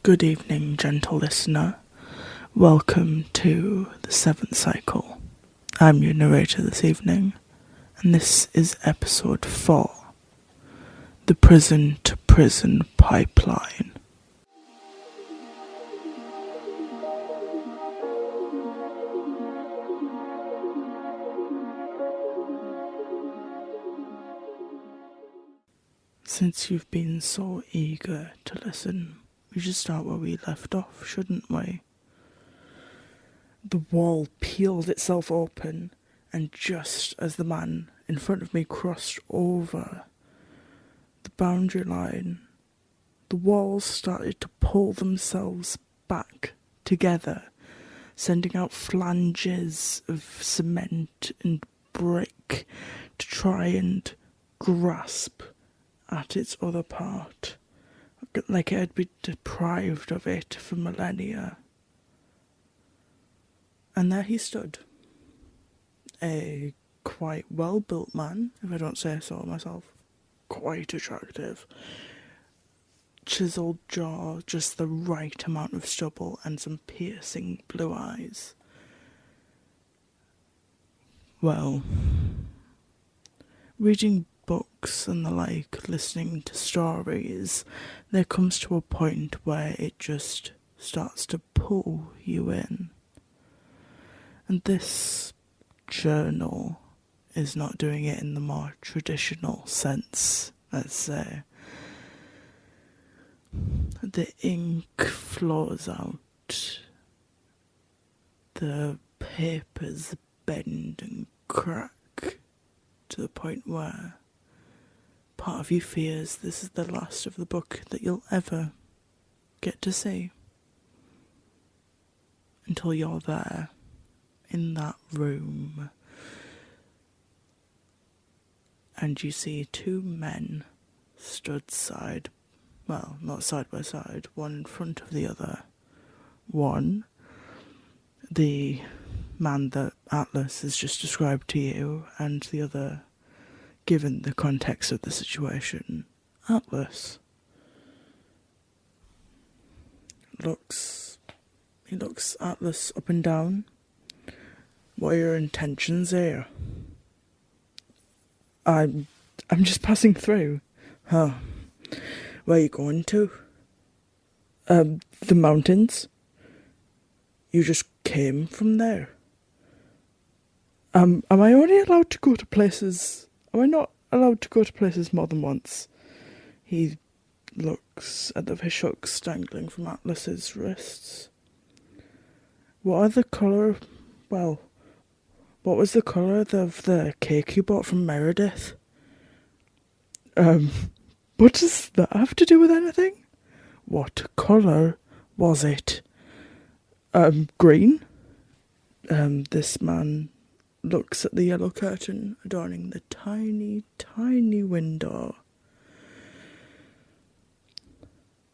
Good evening, gentle listener. Welcome to the seventh cycle. I'm your narrator this evening, and this is episode 4, The Prison to Prison Pipeline. Since you've been so eager to listen, we should start where we left off, shouldn't we? The wall peeled itself open, and just as the man in front of me crossed over the boundary line, the walls started to pull themselves back together, sending out flanges of cement and brick to try and grasp at its other part, like it had been deprived of it for millennia. And there he stood, a quite well-built man, if I don't say so myself, quite attractive, chiselled jaw, just the right amount of stubble, and some piercing blue eyes. Well, reading books and the like, listening to stories, there comes to a point where it just starts to pull you in. And this journal is not doing it in the more traditional sense, let's say. The ink flows out, the papers bend and crack to the point where part of you fears this is the last of the book that you'll ever get to see. Until you're there, in that room, and you see two men stood not side by side, one in front of the other. One, the man that Atlas has just described to you, and the other, given the context of the situation, Atlas. He looks Atlas up and down. What are your intentions here? I'm just passing through. Huh. Where are you going to? The mountains. You just came from there. Am I only allowed to go to places? Am I not allowed to go to places more than once? He looks at the fishhooks dangling from Atlas's wrists. What was the colour of the cake you bought from Meredith? What does that have to do with anything? What colour was it? Green? This man looks at the yellow curtain adorning the tiny, tiny window.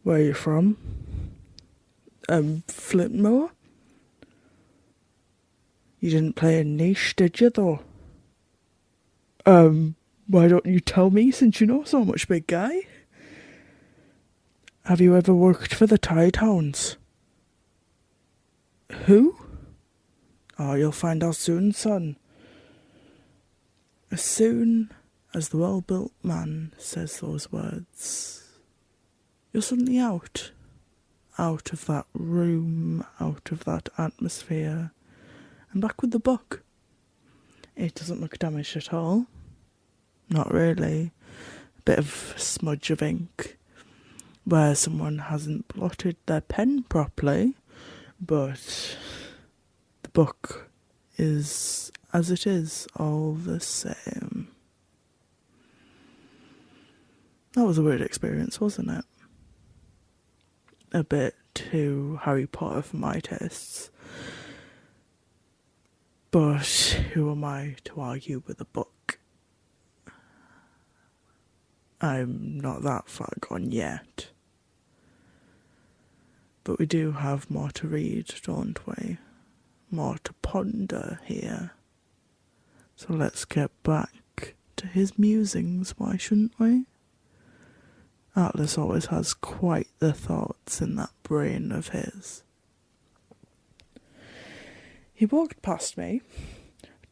Where are you from? Flintmore? You didn't play a niche, did you, though? Why don't you tell me, since you know so much, big guy? Have you ever worked for the Tidehounds? Who? Oh, you'll find out soon, son. As soon as the well-built man says those words, you're suddenly out of that room, out of that atmosphere, and back with the book. It doesn't look damaged at all. Not really. A bit of a smudge of ink where someone hasn't blotted their pen properly, but the book is as it is all the same. That was a weird experience, wasn't it? A bit too Harry Potter for my tastes. But who am I to argue with a book? I'm not that far gone yet. But we do have more to read, don't we? More to ponder here. So let's get back to his musings, why shouldn't we? Atlas always has quite the thoughts in that brain of his. He walked past me,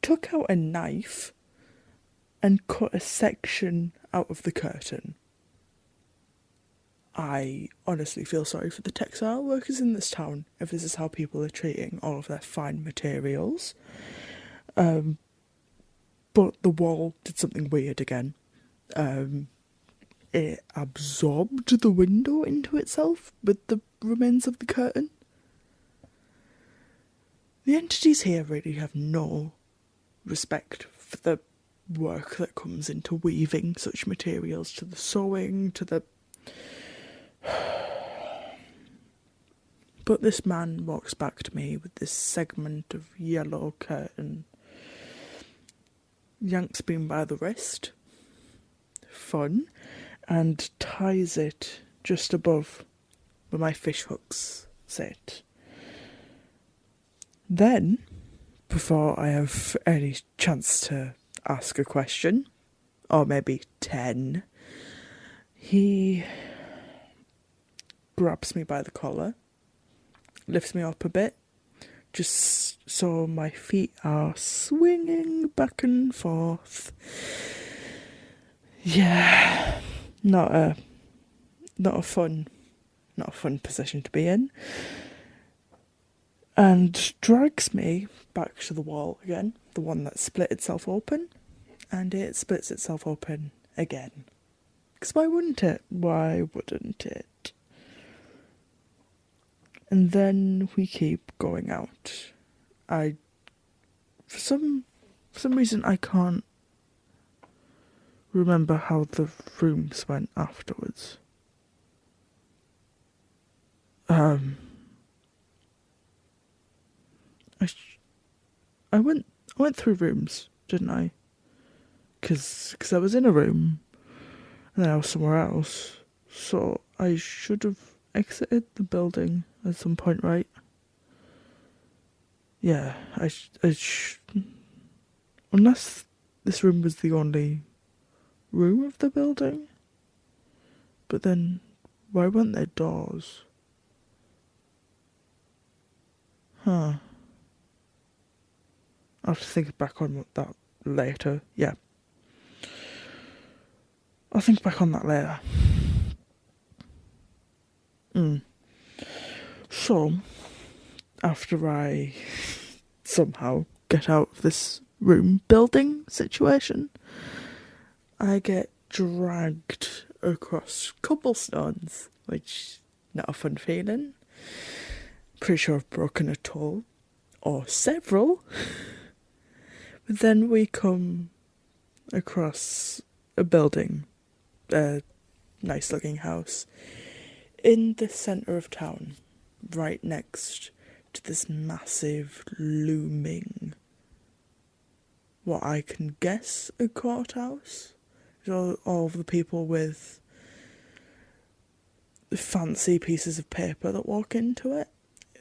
took out a knife, and cut a section out of the curtain. I honestly feel sorry for the textile workers in this town if this is how people are treating all of their fine materials. But the wall did something weird again. It absorbed the window into itself with the remains of the curtain. The entities here really have no respect for the work that comes into weaving such materials, to the sewing, to the... But this man walks back to me with this segment of yellow curtain, yanks me by the wrist, fun, and ties it just above where my fish hooks sit. Then, before I have any chance to ask a question, or maybe 10, he grabs me by the collar, lifts me up a bit, just so my feet are swinging back and forth. Yeah, not a fun position to be in. And drags me back to the wall again, the one that split itself open, and it splits itself open again. Because why wouldn't it? Why wouldn't it? And then we keep going out. For some reason, I can't remember how the rooms went afterwards. I went through rooms, didn't I? Because I was in a room, and then I was somewhere else. So I should have exited the building at some point, right? Yeah, unless this room was the only room of the building. But then, why weren't there doors? Huh. I'll have to think back on that later. Yeah. I'll think back on that later. So, after I somehow get out of this room building situation, I get dragged across cobblestones, which not a fun feeling. Pretty sure I've broken a toe, or several. But then we come across a building, a nice looking house, in the centre of town, right next to this massive looming, what I can guess a courthouse. All of the people with fancy pieces of paper that walk into it.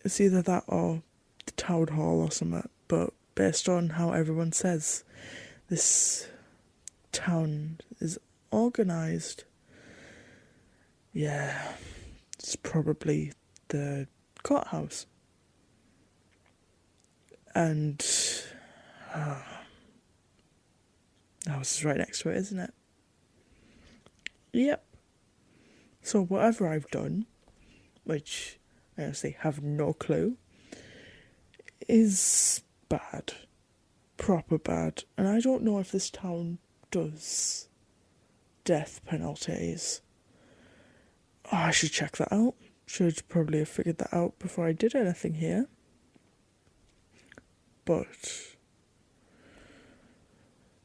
It's either that or the town hall or something, but based on how everyone says this town is organised, yeah, it's probably the courthouse. And the house is right next to it, isn't it? Yep. So whatever I've done, which I honestly have no clue, is bad. Proper bad. And I don't know if this town does death penalties. Oh, I should check that out. Should probably have figured that out before I did anything here. But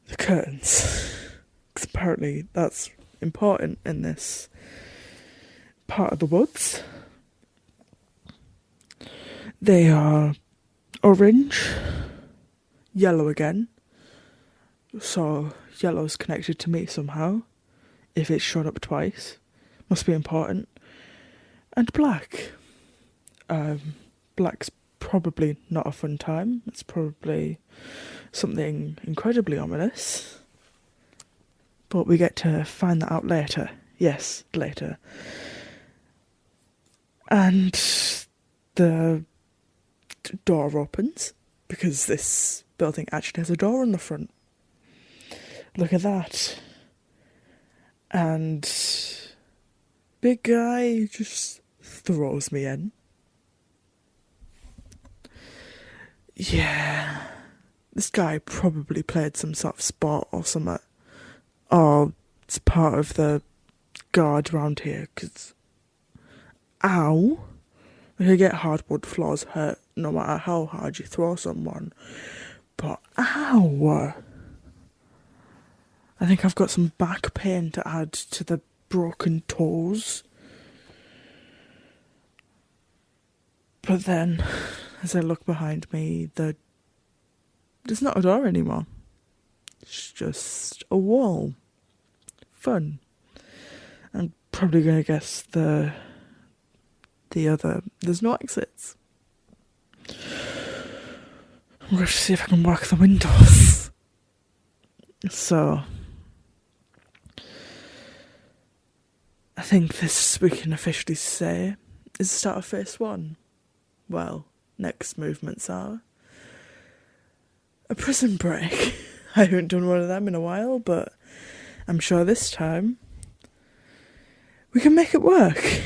the curtains. Because apparently that's important in this part of the woods. They are orange, yellow again. So yellow's connected to me somehow. If it's shown up twice, must be important. And black. Black's probably not a fun time. It's probably something incredibly ominous. But we get to find that out later Yes, later. And the door opens, because this building actually has a door on the front. Look at that. And big guy just throws me in. Yeah, this guy probably played some sort of sport or something. Or it's part of the guard around here, because ow, you get hardwood floors hurt no matter how hard you throw someone. But ow, I think I've got some back pain to add to the broken toes. But then, as I look behind me, there's not a door anymore. It's just a wall. Fun. I'm probably going to guess the other. There's no exits. I'm going to see if I can work the windows. So, I think this we can officially say is the start of phase 1. Well, next movements are a prison break. I haven't done one of them in a while, but I'm sure this time we can make it work.